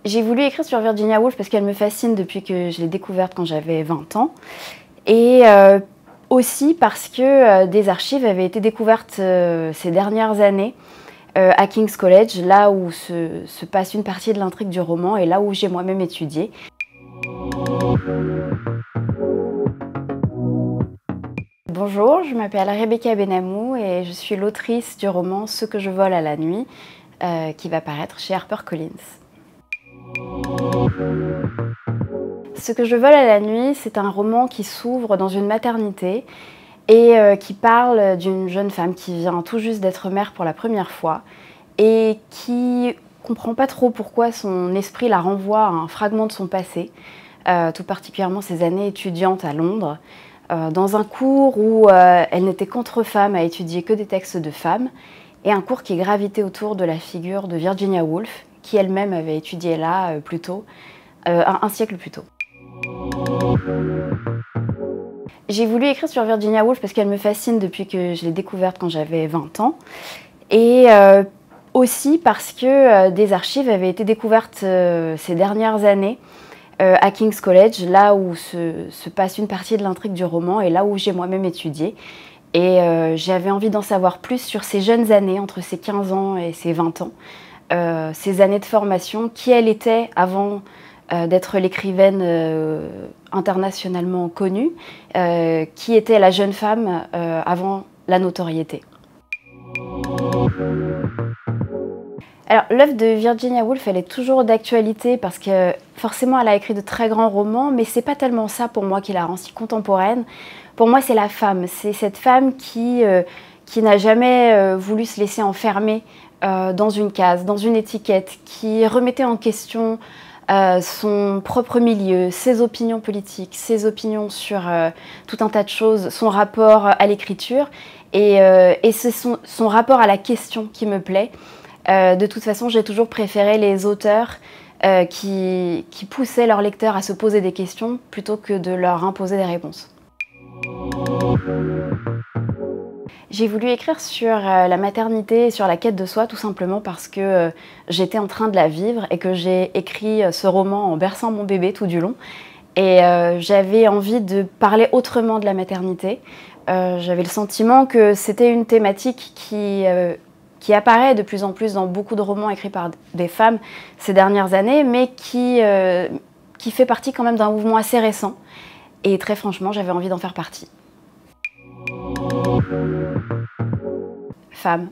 J'ai voulu écrire sur Virginia Woolf parce qu'elle me fascine depuis que je l'ai découverte quand j'avais 20 ans. Et aussi parce que des archives avaient été découvertes ces dernières années à King's College, là où se passe une partie de l'intrigue du roman et là où j'ai moi-même étudié. Bonjour, je m'appelle Rebecca Benamou et je suis l'autrice du roman Ce que je vole à la nuit, qui va paraître chez HarperCollins. Ce que je vole à la nuit, c'est un roman qui s'ouvre dans une maternité et qui parle d'une jeune femme qui vient tout juste d'être mère pour la première fois et qui comprend pas trop pourquoi son esprit la renvoie à un fragment de son passé, tout particulièrement ses années étudiantes à Londres, dans un cours où elle n'était qu'entre femmes à étudier que des textes de femmes, et un cours qui gravitait autour de la figure de Virginia Woolf, qui elle-même avait étudié là plus tôt, un siècle plus tôt. J'ai voulu écrire sur Virginia Woolf parce qu'elle me fascine depuis que je l'ai découverte quand j'avais 20 ans. Et aussi parce que des archives avaient été découvertes ces dernières années à King's College, là où se passe une partie de l'intrigue du roman et là où j'ai moi-même étudié. Et j'avais envie d'en savoir plus sur ces jeunes années, entre ses 15 ans et ses 20 ans, ces années de formation, qui elle était avant d'être l'écrivaine internationalement connue, qui était la jeune femme avant la notoriété. Alors, l'œuvre de Virginia Woolf, elle est toujours d'actualité parce que forcément, elle a écrit de très grands romans, mais c'est pas tellement ça pour moi qui la rend si contemporaine. Pour moi, c'est la femme. C'est cette femme qui n'a jamais voulu se laisser enfermer dans une case, dans une étiquette, qui remettait en question son propre milieu, ses opinions politiques, ses opinions sur tout un tas de choses, son rapport à l'écriture. Et c'est son rapport à la question qui me plaît. De toute façon, j'ai toujours préféré les auteurs qui poussaient leurs lecteurs à se poser des questions plutôt que de leur imposer des réponses. J'ai voulu écrire sur la maternité et sur la quête de soi tout simplement parce que j'étais en train de la vivre et que j'ai écrit ce roman en berçant mon bébé tout du long. Et j'avais envie de parler autrement de la maternité. J'avais le sentiment que c'était une thématique qui apparaît de plus en plus dans beaucoup de romans écrits par des femmes ces dernières années, mais qui fait partie quand même d'un mouvement assez récent. Et très franchement, j'avais envie d'en faire partie. Femme.